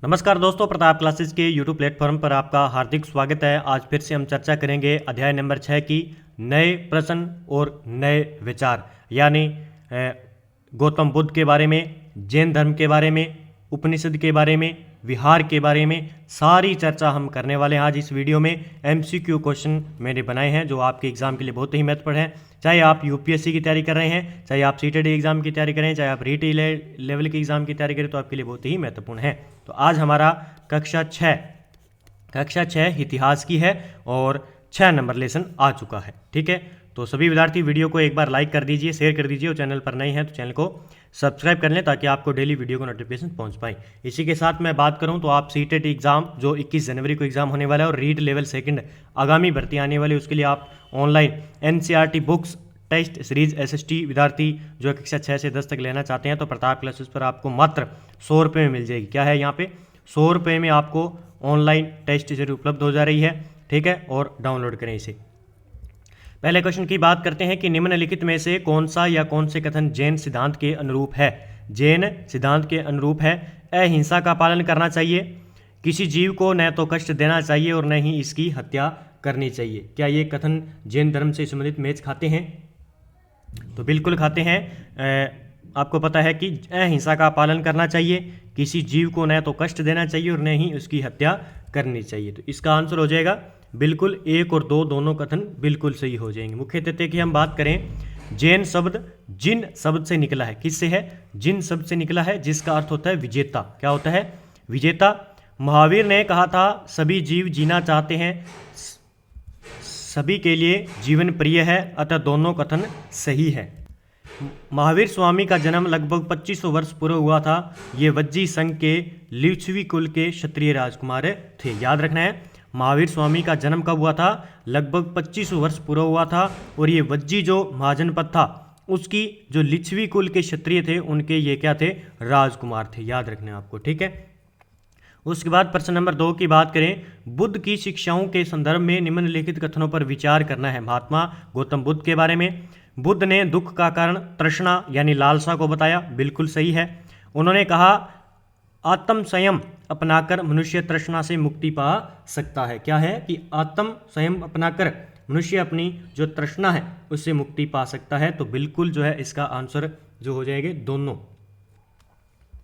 नमस्कार दोस्तों, प्रताप क्लासेस के यूट्यूब प्लेटफॉर्म पर आपका हार्दिक स्वागत है। आज फिर से हम चर्चा करेंगे अध्याय नंबर 6 की नए प्रश्न और नए विचार, यानी गौतम बुद्ध के बारे में, जैन धर्म के बारे में, उपनिषद के बारे में, विहार के बारे में सारी चर्चा हम करने वाले हैं। आज इस वीडियो में MCQ क्वेश्चन मैंने बनाए हैं जो आपके एग्जाम के लिए बहुत ही महत्वपूर्ण हैं। चाहे आप UPSC की तैयारी कर रहे हैं, चाहे आप CTET एग्जाम की तैयारी करें, चाहे आप रीटी लेवल की एग्जाम की तैयारी करें, तो आपके लिए बहुत ही महत्वपूर्ण है। तो आज हमारा कक्षा 6 इतिहास की है और 6 नंबर लेसन आ चुका है। ठीक है, तो सभी विद्यार्थी वीडियो को एक बार लाइक कर दीजिए, शेयर कर दीजिए और चैनल पर नए हैं तो चैनल को सब्सक्राइब कर लें ताकि आपको डेली वीडियो को नोटिफिकेशन पहुंच पाए। इसी के साथ मैं बात करूं तो आप CTET एग्जाम जो 21 जनवरी को एग्जाम होने वाला है और रीट लेवल सेकंड आगामी भर्ती आने वाली, उसके लिए आप online NCERT books test series SST विद्यार्थी जो कक्षा 6 से 10 तक लेना चाहते हैं तो प्रताप क्लासेस पर आपको मात्र 100 रुपये में मिल जाएगी। क्या है यहाँ पे 100 रुपये में आपको ऑनलाइन टेस्ट सीरीज उपलब्ध हो जा रही है। ठीक है, और डाउनलोड करें इसे। पहले क्वेश्चन की बात करते हैं कि निम्नलिखित में से कौन सा या कौन से कथन जैन सिद्धांत के अनुरूप है। जैन सिद्धांत के अनुरूप है। अहिंसा का पालन करना चाहिए, किसी जीव को न तो कष्ट देना चाहिए और न ही इसकी हत्या करनी चाहिए। क्या ये कथन जैन धर्म से संबंधित मैच खाते हैं? तो बिल्कुल खाते हैं। आपको पता है कि अहिंसा का पालन करना चाहिए, किसी जीव को न तो कष्ट देना चाहिए और न ही उसकी हत्या करनी चाहिए। तो इसका आंसर हो जाएगा बिल्कुल 1 और 2 दोनों कथन बिल्कुल सही हो जाएंगे। मुख्य तथ्य की हम बात करें, जैन शब्द जिन शब्द से निकला है। किससे है? जिन शब्द से निकला है, जिसका अर्थ होता है विजेता। क्या होता है? विजेता। महावीर ने कहा था सभी जीव जीना चाहते हैं, सभी के लिए जीवन प्रिय है, अतः दोनों कथन सही है। महावीर स्वामी का जन्म लगभग 2500 वर्ष पूर्व हुआ था। ये वज्जी संघ के लिच्छवी कुल के क्षत्रिय राजकुमार थे। याद रखना है, महावीर स्वामी का जन्म कब हुआ था? लगभग 2500 वर्ष पूर्व हुआ था और ये वज्जी जो महाजनपद था उसकी जो लिच्छवी कुल के क्षत्रिय थे उनके ये क्या थे? राजकुमार थे। याद रखना है आपको। ठीक है, उसके बाद प्रश्न नंबर 2 की बात करें, बुद्ध की शिक्षाओं के संदर्भ में निम्नलिखित कथनों पर विचार करना है। महात्मा गौतम बुद्ध के बारे में, बुद्ध ने दुख का कारण तृष्णा यानी लालसा को बताया। बिल्कुल सही है। उन्होंने कहा आत्म संयम अपनाकर मनुष्य तृष्णा से मुक्ति पा सकता है। क्या है कि आत्म संयम अपनाकर मनुष्य अपनी जो तृष्णा है उससे मुक्ति पा सकता है। तो बिल्कुल जो है इसका आंसर जो हो जाएंगे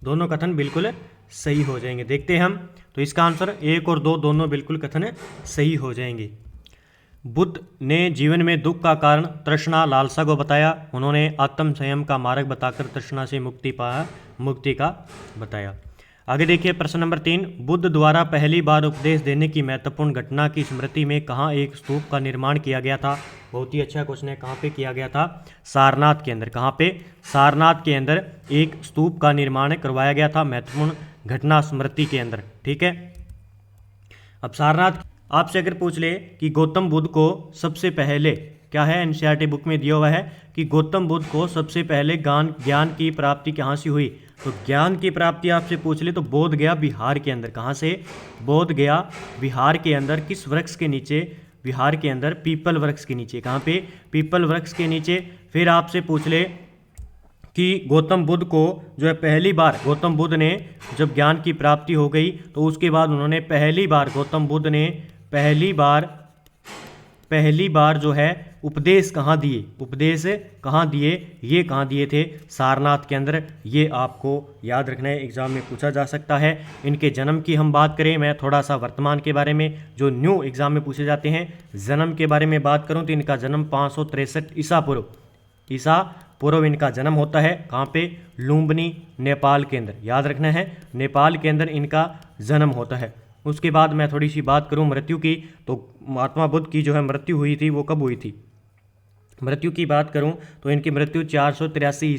दोनों कथन बिल्कुल सही हो जाएंगे। देखते हैं हम, तो इसका आंसर 1 और 2 दोनों बिल्कुल कथन सही हो जाएंगे। बुद्ध ने जीवन में दुख का कारण तृष्णा लालसा को बताया। उन्होंने आत्म संयम का मार्ग बताकर तृष्णा से मुक्ति का बताया। आगे देखिए प्रश्न नंबर 3, बुद्ध द्वारा पहली बार उपदेश देने की महत्वपूर्ण घटना की स्मृति में कहाँ एक स्तूप का निर्माण किया गया था? बहुत ही अच्छा क्वेश्चन है। कहाँ पे किया गया था? सारनाथ के अंदर। कहाँ पे? सारनाथ के अंदर एक स्तूप का निर्माण करवाया गया था महत्वपूर्ण घटना स्मृति के अंदर। ठीक है, अब सारनाथ आपसे अगर पूछ ले कि गौतम बुद्ध को सबसे पहले, क्या है NCERT बुक में दिया हुआ है कि गौतम बुद्ध को सबसे पहले ज्ञान की प्राप्ति कहाँ से हुई? तो ज्ञान की प्राप्ति आपसे पूछ ले तो बोध गया बिहार के अंदर। कहाँ से? बोध गया बिहार के अंदर। किस वृक्ष के नीचे? बिहार के अंदर पीपल वृक्ष के नीचे। कहाँ पे? पीपल वृक्ष के नीचे। फिर आपसे पूछ ले कि गौतम बुद्ध को जो है पहली बार गौतम बुद्ध ने जब ज्ञान की प्राप्ति हो गई तो उसके बाद उन्होंने गौतम बुद्ध ने पहली बार जो है उपदेश कहाँ दिए? उपदेश कहाँ दिए? ये कहाँ दिए थे? सारनाथ के अंदर। ये आपको याद रखना है, एग्जाम में पूछा जा सकता है। इनके जन्म की हम बात करें, मैं थोड़ा सा वर्तमान के बारे में जो न्यू एग्जाम में पूछे जाते हैं जन्म के बारे में बात करूं तो इनका जन्म 563 ईसा पूर्व इनका जन्म होता है। कहाँ पे? लुम्बिनी नेपाल के अंदर। याद रखना है, नेपाल के अंदर इनका जन्म होता है। उसके बाद मैं थोड़ी सी बात करूं मृत्यु की, तो महात्मा बुद्ध की जो है मृत्यु हुई थी वो कब हुई थी? मृत्यु की बात करूं तो इनकी मृत्यु 483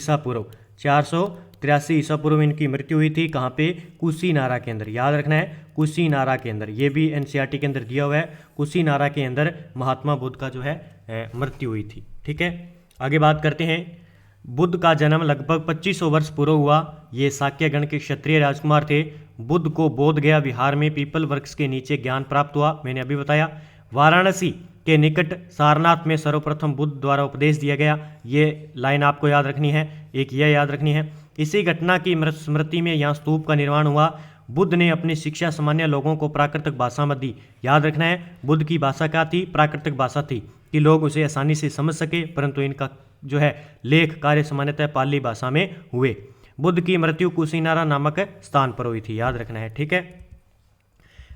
ईसा पूर्व इनकी मृत्यु हुई थी। कहाँ पे? कुशीनारा के अंदर। याद रखना है, कुशीनारा के अंदर। ये भी NCERT के अंदर दिया हुआ है। कुशीनारा के अंदर महात्मा बुद्ध का जो है मृत्यु हुई थी। ठीक है, आगे बात करते हैं। बुद्ध का जन्म लगभग 2500 वर्ष पूर्व हुआ। ये शाक्यगण के क्षत्रिय राजकुमार थे। बुद्ध को बोध गया विहार में पीपल वृक्ष के नीचे ज्ञान प्राप्त हुआ, मैंने अभी बताया। वाराणसी के निकट सारनाथ में सर्वप्रथम बुद्ध द्वारा उपदेश दिया गया। ये लाइन आपको याद रखनी है, एक यह याद रखनी है। इसी घटना की स्मृति में यहाँ स्तूप का निर्माण हुआ। बुद्ध ने अपनी शिक्षा सामान्य लोगों को प्राकृतिक भाषा में दी। याद रखना है, बुद्ध की भाषा क्या थी? प्राकृतिक भाषा थी कि लोग उसे आसानी से समझ सके, परंतु इनका जो है लेख कार्य सामान्यतः पाली भाषा में हुए। बुद्ध की मृत्यु कुशीनारा नामक स्थान पर हुई थी। याद रखना है, ठीक है।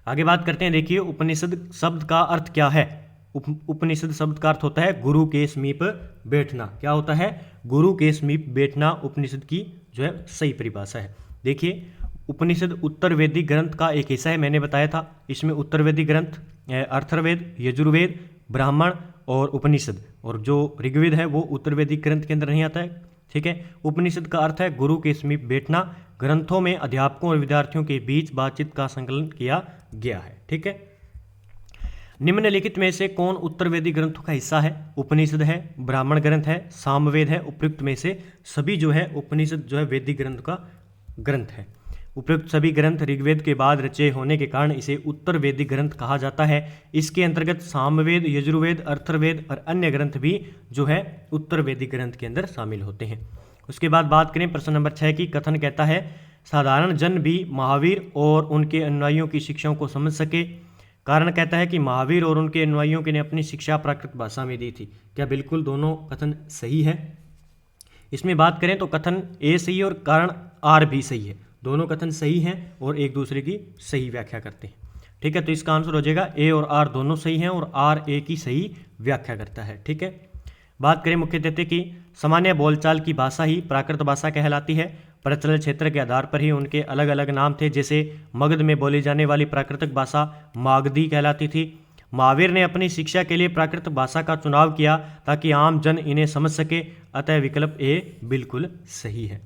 आगे बात करते हैं, देखिए उपनिषद शब्द का अर्थ क्या है। उपनिषद शब्द का अर्थ होता है गुरु के समीप बैठना। क्या होता है? गुरु के समीप बैठना उपनिषद की जो है सही परिभाषा है। देखिए उपनिषद उत्तर वैदिक ग्रंथ का एक हिस्सा है, मैंने बताया था। इसमें उत्तर वैदिक ग्रंथ अथर्ववेद, यजुर्वेद, ब्राह्मण और उपनिषद, और जो ऋग्वेद है वो उत्तर वैदिक ग्रंथ के अंदर नहीं आता है, ठीक है। उपनिषद का अर्थ है गुरु के समीप बैठना। ग्रंथों में अध्यापकों और विद्यार्थियों के बीच बातचीत का संकलन किया गया है, ठीक है। निम्नलिखित में से कौन उत्तर वैदिक ग्रंथों का हिस्सा है? उपनिषद है, ब्राह्मण ग्रंथ है, सामवेद है। उपयुक्त में से सभी जो है उपनिषद जो है वैदिक ग्रंथ का ग्रंथ है। उपयुक्त सभी ग्रंथ ऋग्वेद के बाद रचे होने के कारण इसे उत्तर वैदिक ग्रंथ कहा जाता है। इसके अंतर्गत सामवेद, यजुर्वेद, अथर्ववेद और अन्य ग्रंथ भी जो है उत्तर वैदिक ग्रंथ के अंदर शामिल होते हैं। उसके बाद बात करें प्रश्न नंबर 6 की। कथन कहता है साधारण जन भी महावीर और उनके अनुयायियों की शिक्षाओं को समझ सके। कारण कहता है कि महावीर और उनके अनुयायियों ने अपनी शिक्षा प्राकृत भाषा में दी थी। क्या बिल्कुल दोनों कथन सही है? इसमें बात करें तो कथन ए सही और कारण आर भी सही है। दोनों कथन सही हैं और एक दूसरे की सही व्याख्या करते हैं, ठीक है। तो इसका आंसर हो जाएगा ए और आर दोनों सही हैं और आर ए की सही व्याख्या करता है, ठीक है। बात करें मुख्य तथ्य की। सामान्य बोलचाल की भाषा ही प्राकृत भाषा कहलाती है। प्रचलन क्षेत्र के आधार पर ही उनके अलग अलग नाम थे। जैसे मगध में बोली जाने वाली प्राकृतिक भाषा मागधी कहलाती थी। महावीर ने अपनी शिक्षा के लिए प्राकृत भाषा का चुनाव किया ताकि आम जन इन्हें समझ सके, अतः विकल्प ए बिल्कुल सही है।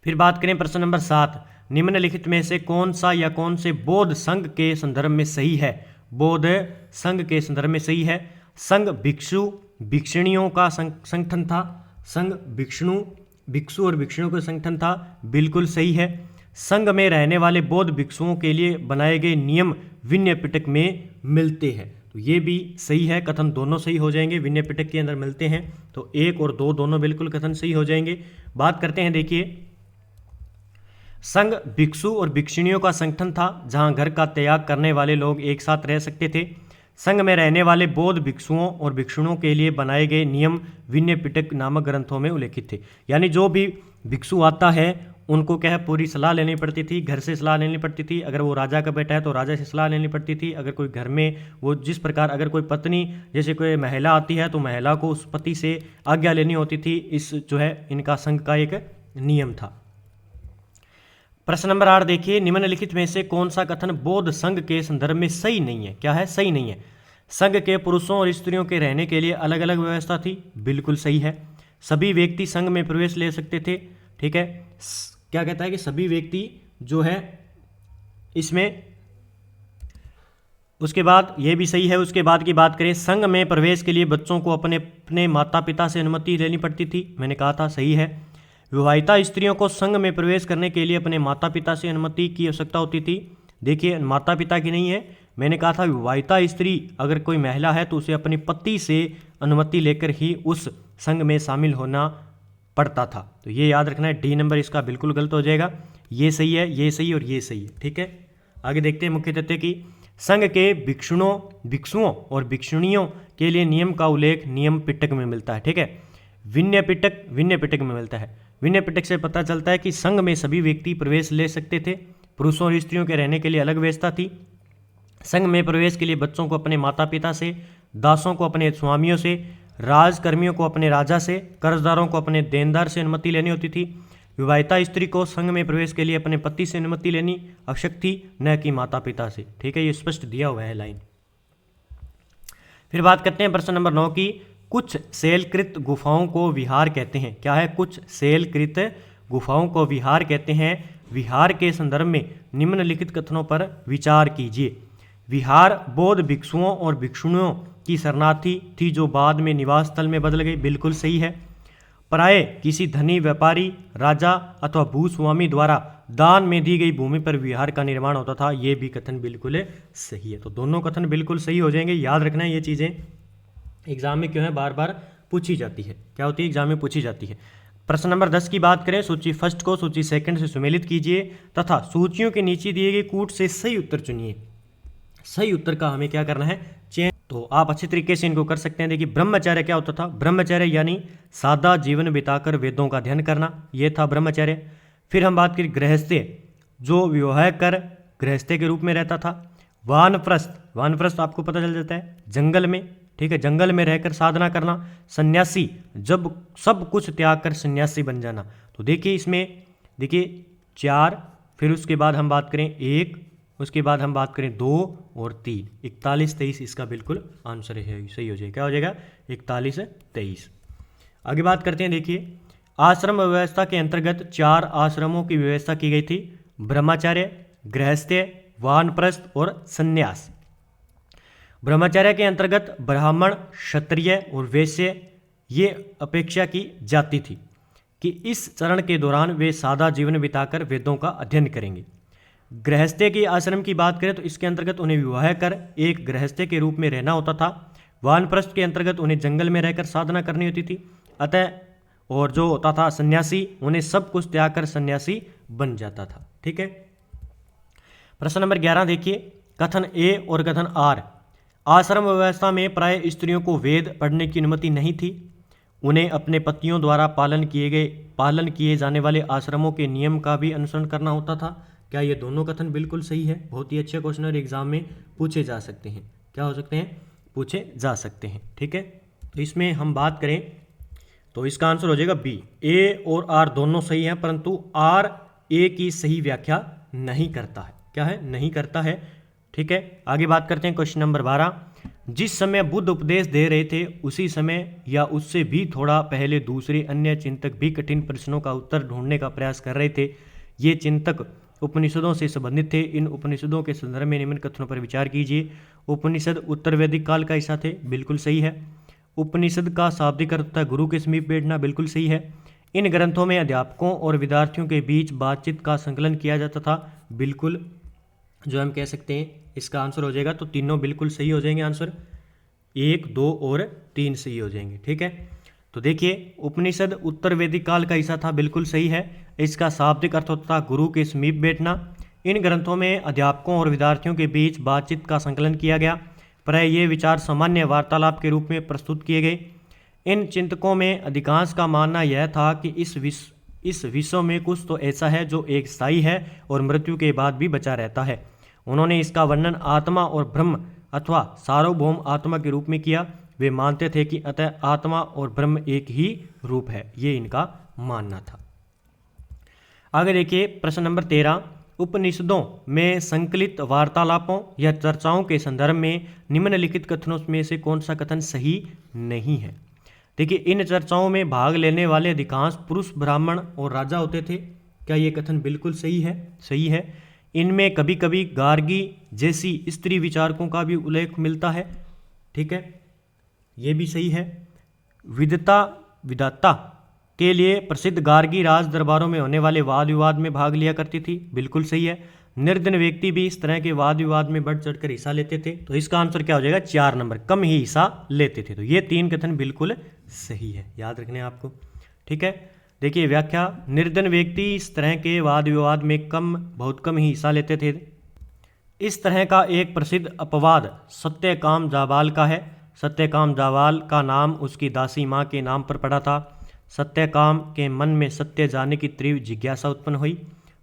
फिर बात करें प्रश्न नंबर 7। निम्नलिखित में से कौन सा या कौन से बौद्ध संघ के संदर्भ में सही है? बौद्ध संघ के संदर्भ में सही है। संघ भिक्षु भिक्षुणियों का संगठन था। संघ भिक्षु और भिक्षुणियों का संगठन था, बिल्कुल सही है। संघ में रहने वाले बौद्ध भिक्षुओं के लिए बनाए गए नियम विनय पिटक में मिलते हैं, तो ये भी सही है। कथन दोनों सही हो जाएंगे, विनय पिटक के अंदर मिलते हैं, तो 1 और 2 दोनों बिल्कुल कथन सही हो जाएंगे। बात करते हैं, देखिए संघ भिक्षु और भिक्षुणियों का संगठन था जहां घर का त्याग करने वाले लोग एक साथ रह सकते थे। संघ में रहने वाले बौद्ध भिक्षुओं और भिक्षुणों के लिए बनाए गए नियम विनय पिटक नामक ग्रंथों में उल्लेखित थे। यानी जो भी भिक्षु आता है उनको क्या है पूरी सलाह लेनी पड़ती थी, घर से सलाह लेनी पड़ती थी। अगर वो राजा का बेटा है तो राजा से सलाह लेनी पड़ती थी। अगर कोई घर में वो जिस प्रकार अगर कोई पत्नी जैसे कोई महिला आती है तो महिला को उस पति से आज्ञा लेनी होती थी। इस जो है इनका संघ का एक नियम था। प्रश्न नंबर 8 देखिए, निम्नलिखित में से कौन सा कथन बौद्ध संघ के संदर्भ में सही नहीं है? क्या है? सही नहीं है। संघ के पुरुषों और स्त्रियों के रहने के लिए अलग अलग व्यवस्था थी, बिल्कुल सही है। सभी व्यक्ति संघ में प्रवेश ले सकते थे, ठीक है। क्या कहता है कि सभी व्यक्ति जो है इसमें, उसके बाद ये भी सही है। उसके बाद की बात करें, संघ में प्रवेश के लिए बच्चों को अपने अपने माता पिता से अनुमति लेनी पड़ती थी, मैंने कहा था सही है। विवाहिता स्त्रियों को संघ में प्रवेश करने के लिए अपने माता पिता से अनुमति की आवश्यकता होती थी। देखिए माता पिता की नहीं है, मैंने कहा था विवाहिता स्त्री अगर कोई महिला है तो उसे अपने पति से अनुमति लेकर ही उस संघ में शामिल होना पड़ता था। तो ये याद रखना है, डी नंबर इसका बिल्कुल गलत हो जाएगा। ये सही है, ये सही और ये सही है, ठीक है। आगे देखते हैं मुख्य तथ्य की। संघ के भिक्षुओं और भिक्षुणियों के लिए नियम का उल्लेख नियम पिटक में मिलता है, ठीक है। विनय पिटक में मिलता है। विनय पिटक से पता चलता है कि संघ में सभी व्यक्ति प्रवेश ले सकते थे। पुरुषों और स्त्रियों के रहने के लिए अलग व्यवस्था थी। संघ में प्रवेश के लिए बच्चों को अपने माता पिता से, दासों को अपने स्वामियों से, राजकर्मियों को अपने राजा से, कर्जदारों को अपने देनदार से अनुमति लेनी होती थी। विवाहिता स्त्री को संघ में प्रवेश के लिए अपने पति से अनुमति लेनी आवश्यक थी, न कि माता पिता से, ठीक है। ये स्पष्ट दिया हुआ है लाइन। फिर बात करते हैं प्रश्न नंबर 9 की। कुछ शैलकृत गुफाओं को विहार कहते हैं। क्या है? कुछ शैलकृत गुफाओं को विहार कहते हैं। विहार के संदर्भ में निम्नलिखित कथनों पर विचार कीजिए। विहार बौद्ध भिक्षुओं और भिक्षुणियों की शरणार्थी थी जो बाद में निवास स्थल में बदल गई, बिल्कुल सही है। प्राय किसी धनी व्यापारी, राजा अथवा भूस्वामी द्वारा दान में दी गई भूमि पर विहार का निर्माण होता था, ये भी कथन बिल्कुल सही है। तो दोनों कथन बिल्कुल सही हो जाएंगे। याद रखना है ये चीज़ें एग्जाम में क्यों है बार बार पूछी जाती है। क्या होती है? एग्जाम में पूछी जाती है। प्रश्न नंबर 10 की बात करें, सूची फर्स्ट को सूची सेकंड से सुमेलित कीजिए तथा सूचियों के नीचे दिए गए कूट से सही उत्तर चुनिए। सही उत्तर का हमें क्या करना है, चयन। तो आप अच्छे तरीके से इनको कर सकते हैं। देखिए ब्रह्मचर्य क्या होता था, ब्रह्मचर्य यानी सादा जीवन बिताकर वेदों का अध्ययन करना, ये था ब्रह्मचर्य। फिर हम बात करें गृहस्थ्य, जो विवाह कर गृहस्थ्य के रूप में रहता था। वानप्रस्थ, वानप्रस्थ आपको पता चल जाता है जंगल में, ठीक है, जंगल में रहकर साधना करना। सन्यासी, जब सब कुछ त्याग कर सन्यासी बन जाना। तो देखिए इसमें देखिए 4, फिर उसके बाद हम बात करें 1, उसके बाद हम बात करें 2 और 3, 41 23 इसका बिल्कुल आंसर है, सही हो जाएगा। क्या हो जाएगा, 41 23। आगे बात करते हैं। देखिए आश्रम व्यवस्था के अंतर्गत 4 आश्रमों की व्यवस्था की गई थी, ब्रह्मचर्य, गृहस्थ्य, वानप्रस्थ और संन्यास। ब्रह्मचर्य के अंतर्गत ब्राह्मण, क्षत्रिय और वैश्य ये अपेक्षा की जाती थी कि इस चरण के दौरान वे सादा जीवन बिताकर वेदों का अध्ययन करेंगे। गृहस्थ्य के आश्रम की बात करें तो इसके अंतर्गत उन्हें विवाह कर एक गृहस्थ्य के रूप में रहना होता था। वानप्रस्थ के अंतर्गत उन्हें जंगल में रहकर साधना करनी होती थी। अतः और जो होता था सन्यासी, उन्हें सब कुछ त्याग कर सन्यासी बन जाता था। ठीक है। प्रश्न नंबर 11 देखिए, कथन ए और कथन आर। आश्रम व्यवस्था में प्राय स्त्रियों को वेद पढ़ने की अनुमति नहीं थी। उन्हें अपने पतियों द्वारा पालन किए जाने वाले आश्रमों के नियम का भी अनुसरण करना होता था। क्या ये दोनों कथन बिल्कुल सही है? बहुत ही अच्छे क्वेश्चन और एग्जाम में पूछे जा सकते हैं। क्या हो सकते हैं? पूछे जा सकते हैं। ठीक है, तो इसमें हम बात करें तो इसका आंसर हो जाएगा बी। ए और आर दोनों सही हैं, परंतु आर ए की सही व्याख्या नहीं करता है। क्या है? नहीं करता है। ठीक है, आगे बात करते हैं क्वेश्चन नंबर 12। जिस समय बुद्ध उपदेश दे रहे थे उसी समय या उससे भी थोड़ा पहले दूसरे अन्य चिंतक भी कठिन प्रश्नों का उत्तर ढूंढने का प्रयास कर रहे थे। ये चिंतक उपनिषदों से संबंधित थे। इन उपनिषदों के संदर्भ में निम्न कथनों पर विचार कीजिए। उपनिषद उत्तर वैदिक काल का हिस्सा थे, बिल्कुल सही है। उपनिषद का शाब्दिक अर्थ था गुरु के समीप बैठना, बिल्कुल सही है। इन ग्रंथों में अध्यापकों और विद्यार्थियों के बीच बातचीत का संकलन किया जाता था, बिल्कुल जो हम कह सकते हैं इसका आंसर हो जाएगा। तो तीनों बिल्कुल सही हो जाएंगे, आंसर 1, 2 और 3 सही हो जाएंगे। ठीक है, तो देखिए उपनिषद उत्तर वैदिक काल का हिस्सा था, बिल्कुल सही है। इसका शाब्दिक अर्थ होता था गुरु के समीप बैठना। इन ग्रंथों में अध्यापकों और विद्यार्थियों के बीच बातचीत का संकलन किया गया, प्राय ये विचार सामान्य वार्तालाप के रूप में प्रस्तुत किए गए। इन चिंतकों में अधिकांश का मानना यह था कि इस विश्व में कुछ तो ऐसा है जो एक स्थायी है और मृत्यु के बाद भी बचा रहता है। उन्होंने इसका वर्णन आत्मा और ब्रह्म अथवा सार्वभौम आत्मा के रूप में किया। वे मानते थे कि अतः आत्मा और ब्रह्म एक ही रूप है, ये इनका मानना था। आगे देखिए प्रश्न नंबर 13। उपनिषदों में संकलित वार्तालापों या चर्चाओं के संदर्भ में निम्नलिखित कथनों में से कौन सा कथन सही नहीं है? देखिए इन चर्चाओं में भाग लेने वाले अधिकांश पुरुष ब्राह्मण और राजा होते थे। क्या ये कथन बिल्कुल सही है? सही है। इनमें कभी कभी गार्गी जैसी स्त्री विचारकों का भी उल्लेख मिलता है। ठीक है, ये भी सही है। विद्वता के लिए प्रसिद्ध गार्गी राज दरबारों में होने वाले वाद विवाद में भाग लिया करती थी, बिल्कुल सही है। निर्धन व्यक्ति भी इस तरह के वाद विवाद में बढ़ चढ़कर हिस्सा लेते थे। तो इसका आंसर क्या हो जाएगा? 4 नंबर, कम ही हिस्सा लेते थे। तो ये 3 कथन बिल्कुल सही है, याद रखने आपको। ठीक है, देखिए व्याख्या, निर्धन व्यक्ति इस तरह के वाद विवाद में बहुत कम ही हिस्सा लेते थे। इस तरह का एक प्रसिद्ध अपवाद सत्यकाम जाबाल का है। सत्यकाम जाबाल का नाम उसकी दासी माँ के नाम पर पड़ा था। सत्यकाम के मन में सत्य जानने की तीव्र जिज्ञासा उत्पन्न हुई।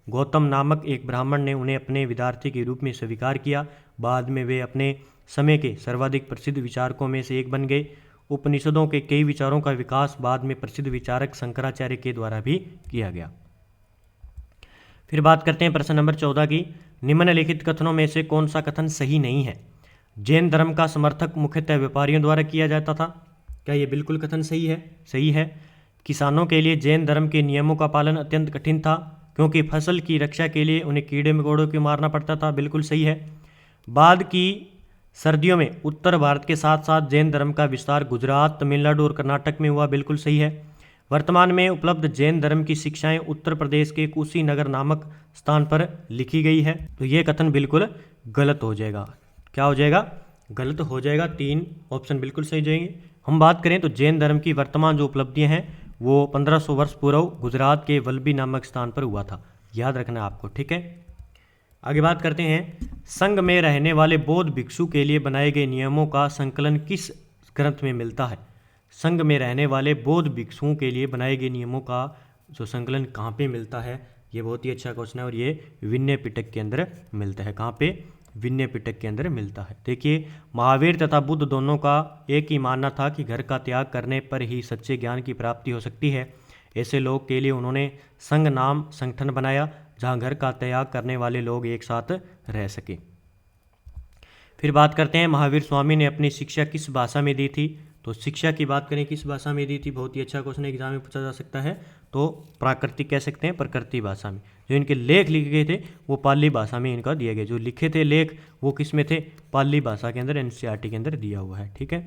गौतम नामक एक ब्राह्मण ने उन्हें अपने विद्यार्थी के रूप में स्वीकार किया। बाद में वे अपने समय के सर्वाधिक प्रसिद्ध विचारकों में से एक बन गए। उपनिषदों के कई विचारों का विकास बाद में प्रसिद्ध विचारक शंकराचार्य के द्वारा भी किया गया। फिर बात करते हैं प्रश्न नंबर 14 की। निम्नलिखित कथनों में से कौन सा कथन सही नहीं है? जैन धर्म का समर्थक मुख्यतः व्यापारियों द्वारा किया जाता था। क्या ये बिल्कुल कथन सही है? सही है। किसानों के लिए जैन धर्म के नियमों का पालन अत्यंत कठिन था, क्योंकि फसल की रक्षा के लिए उन्हें कीड़े मकोड़ों को मारना पड़ता था, बिल्कुल सही है। बाद की सर्दियों में उत्तर भारत के साथ साथ जैन धर्म का विस्तार गुजरात, तमिलनाडु और कर्नाटक में हुआ, बिल्कुल सही है। वर्तमान में उपलब्ध जैन धर्म की शिक्षाएं उत्तर प्रदेश के कुशीनगर नामक स्थान पर लिखी गई है। तो ये कथन बिल्कुल गलत हो जाएगा। क्या हो जाएगा? गलत हो जाएगा। 3 ऑप्शन बिल्कुल सही जाएंगे। हम बात करें तो जैन धर्म की वर्तमान जो उपलब्धियां हैं वो 1500 वर्ष पूर्व गुजरात के वल्लभी नामक स्थान पर हुआ था। याद रखना आपको, ठीक है। आगे बात करते हैं, संघ में रहने वाले बौद्ध भिक्षु के लिए बनाए गए नियमों का संकलन किस ग्रंथ में मिलता है? संघ में रहने वाले बौद्ध भिक्षुओं के लिए बनाए गए नियमों का जो संकलन कहाँ पे मिलता है? ये बहुत ही अच्छा क्वेश्चन है और ये विनय पिटक के अंदर मिलता है। कहाँ पे? विनय पिटक के अंदर मिलता है। देखिए, महावीर तथा बुद्ध दोनों का एक ही मानना था कि घर का त्याग करने पर ही सच्चे ज्ञान की प्राप्ति हो सकती है। ऐसे लोग के लिए उन्होंने संघ नाम संगठन बनाया, जहाँ घर का त्याग करने वाले लोग एक साथ रह सके। फिर बात करते हैं, महावीर स्वामी ने अपनी शिक्षा किस भाषा में दी थी? तो शिक्षा की बात करें किस भाषा में दी थी, बहुत ही अच्छा क्वेश्चन एग्जाम में पूछा जा सकता है। तो प्राकृतिक कह सकते हैं, प्रकृति भाषा में। जो इनके लेख लिखे गए थे वो पाली भाषा में इनका दिए गए। जो लिखे थे लेख वो किस में थे? पाली भाषा के अंदर, एनसीईआरटी के अंदर दिया हुआ है, ठीक है।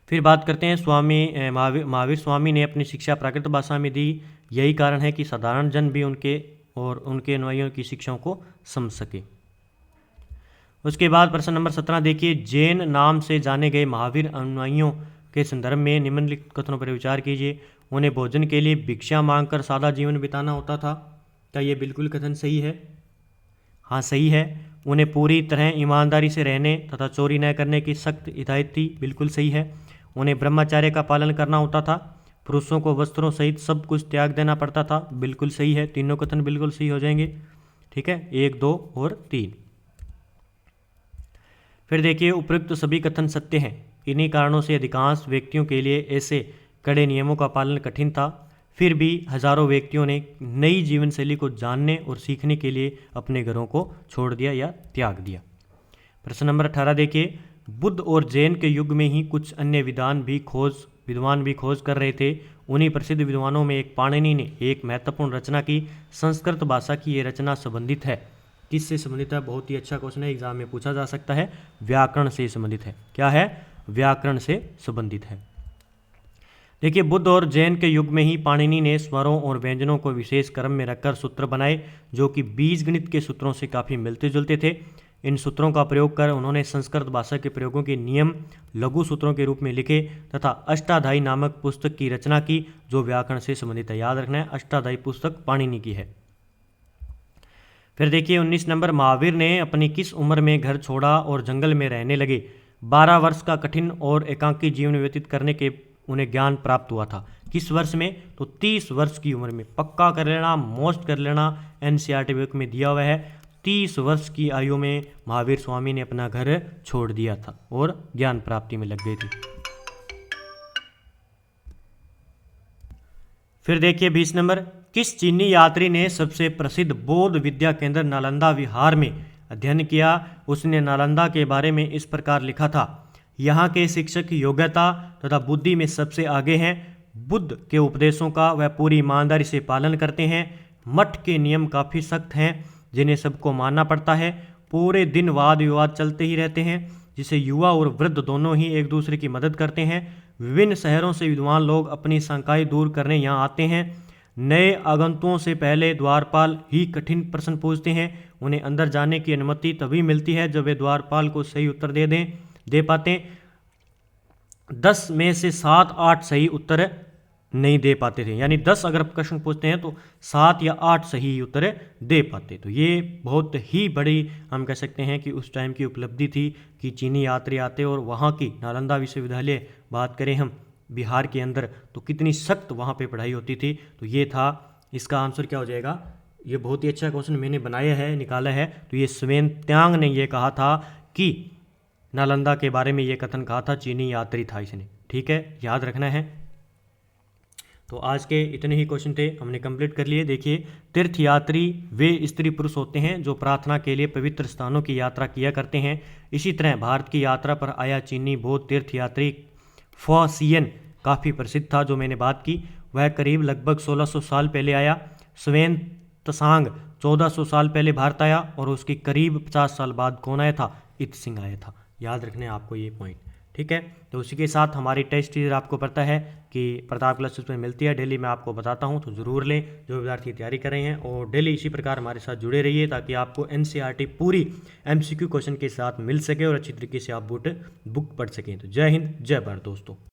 फिर बात करते हैं, महावीर स्वामी ने अपनी शिक्षा प्राकृत भाषा में दी। यही कारण है कि साधारण जन भी उनके और उनके अनुयायियों की शिक्षाओं को समझ सके। उसके बाद प्रश्न नंबर 17 देखिए, जैन नाम से जाने गए महावीर अनुयायियों के संदर्भ में निम्नलिखित कथनों पर विचार कीजिए। उन्हें भोजन के लिए भिक्षा मांगकर सादा जीवन बिताना होता था। क्या ये बिल्कुल कथन सही है? हाँ, सही है। उन्हें पूरी तरह ईमानदारी से रहने तथा चोरी न करने की सख्त हिदायत थी। बिल्कुल सही है। उन्हें ब्रह्मचर्य का पालन करना होता था। पुरुषों को वस्त्रों सहित सब कुछ त्याग देना पड़ता था। बिल्कुल सही है। तीनों कथन बिल्कुल सही हो जाएंगे, ठीक है, 1, 2 और 3। फिर देखिए, उपयुक्त सभी कथन सत्य हैं। इन्हीं कारणों से अधिकांश व्यक्तियों के लिए ऐसे कड़े नियमों का पालन कठिन था। फिर भी हजारों व्यक्तियों ने नई जीवन शैली को जानने और सीखने के लिए अपने घरों को छोड़ दिया या त्याग दिया। प्रश्न नंबर 18 देखिए, बुद्ध और जैन के युग में ही कुछ अन्य विद्वान भी खोज कर रहे थे। उन्हीं प्रसिद्ध विद्वानों में एक पाणिनि ने एक महत्वपूर्ण रचना की। संस्कृत भाषा की ये रचना संबंधित है, किससे संबंधित है? बहुत ही अच्छा क्वेश्चन है, एग्जाम में पूछा जा सकता है। व्याकरण से संबंधित है। क्या है? व्याकरण से संबंधित है। देखिए, बुद्ध और जैन के युग में ही पाणिनि ने स्वरों और व्यंजनों को विशेष क्रम में रखकर सूत्र बनाए, जो कि बीजगणित के सूत्रों से काफ़ी मिलते जुलते थे। इन सूत्रों का प्रयोग कर उन्होंने संस्कृत भाषा के प्रयोगों के नियम लघु सूत्रों के रूप में लिखे तथा अष्टाध्यायी नामक पुस्तक की रचना की, जो व्याकरण से संबंधित है। याद रखना है, अष्टाध्यायी पुस्तक पाणिनि की है। फिर देखिए 19 नंबर, महावीर ने अपनी किस उम्र में घर छोड़ा और जंगल में रहने लगे? 12 वर्ष का कठिन और एकांकी जीवन व्यतीत करने के उन्हें ज्ञान प्राप्त हुआ था। किस वर्ष में? तो 30 वर्ष की उम्र में। पक्का कर लेना, मोस्ट कर लेना, एनसीईआरटी बुक में दिया हुआ है। 30 वर्ष की आयु में महावीर स्वामी ने अपना घर छोड़ दिया था और ज्ञान प्राप्ति में लग गई थी। फिर देखिए 20 नंबर, किस चीनी यात्री ने सबसे प्रसिद्ध बौद्ध विद्या केंद्र नालंदा विहार में अध्ययन किया? उसने नालंदा के बारे में इस प्रकार लिखा था, यहाँ के शिक्षक योग्यता तथा बुद्धि में सबसे आगे हैं। बुद्ध के उपदेशों का वह पूरी ईमानदारी से पालन करते हैं। मठ के नियम काफ़ी सख्त हैं, जिन्हें सबको मानना पड़ता है। पूरे दिन वाद विवाद चलते ही रहते हैं, जिसे युवा और वृद्ध दोनों ही एक दूसरे की मदद करते हैं। विभिन्न शहरों से विद्वान लोग अपनी शंकाएं दूर करने यहाँ आते हैं। नए आगंतुकों से पहले द्वारपाल ही कठिन प्रश्न पूछते हैं। उन्हें अंदर जाने की अनुमति तभी मिलती है जब वे द्वारपाल को सही उत्तर दे पाते। 10 में से 7-8 सही उत्तर नहीं दे पाते थे, यानी 10 अगर प्रश्न पूछते हैं तो 7 या 8 सही उत्तर दे पाते। तो ये बहुत ही बड़ी हम कह सकते हैं कि उस टाइम की उपलब्धि थी कि चीनी यात्री आते और वहाँ की नालंदा विश्वविद्यालय बात करें हम बिहार के अंदर, तो कितनी सख्त वहाँ पे पढ़ाई होती थी। तो ये था, इसका आंसर क्या हो जाएगा? ये बहुत ही अच्छा क्वेश्चन मैंने बनाया है, निकाला है। तो ये स्वेन त्यांग ने ये कहा था कि नालंदा के बारे में ये कथन कहा था, चीनी यात्री था इसने, ठीक है, याद रखना है। तो आज के इतने ही क्वेश्चन थे, हमने कंप्लीट कर लिए। देखिए, तीर्थयात्री वे स्त्री पुरुष होते हैं जो प्रार्थना के लिए पवित्र स्थानों की यात्रा किया करते हैं। इसी तरह भारत की यात्रा पर आया चीनी बौद्ध तीर्थयात्री फॉसियन काफ़ी प्रसिद्ध था, जो मैंने बात की। वह करीब लगभग 1600 साल पहले आया। स्वेन त्सांग 1400 साल पहले भारत आया और उसकी करीब 50 साल बाद कौन आया था? इत सिंह आया था। याद रखने आपको ये पॉइंट, ठीक है। तो उसी के साथ हमारी टेस्ट सीरीज आपको पता है कि प्रताप क्लासेस में मिलती है, डेली मैं आपको बताता हूँ, तो ज़रूर लें जो विद्यार्थी तैयारी कर रहे हैं। और डेली इसी प्रकार हमारे साथ जुड़े रहिए ताकि आपको एनसीईआरटी पूरी एमसीक्यू क्वेश्चन के साथ मिल सके और अच्छी तरीके से आप बुक पढ़ सकें। तो जय हिंद, जय भारत दोस्तों।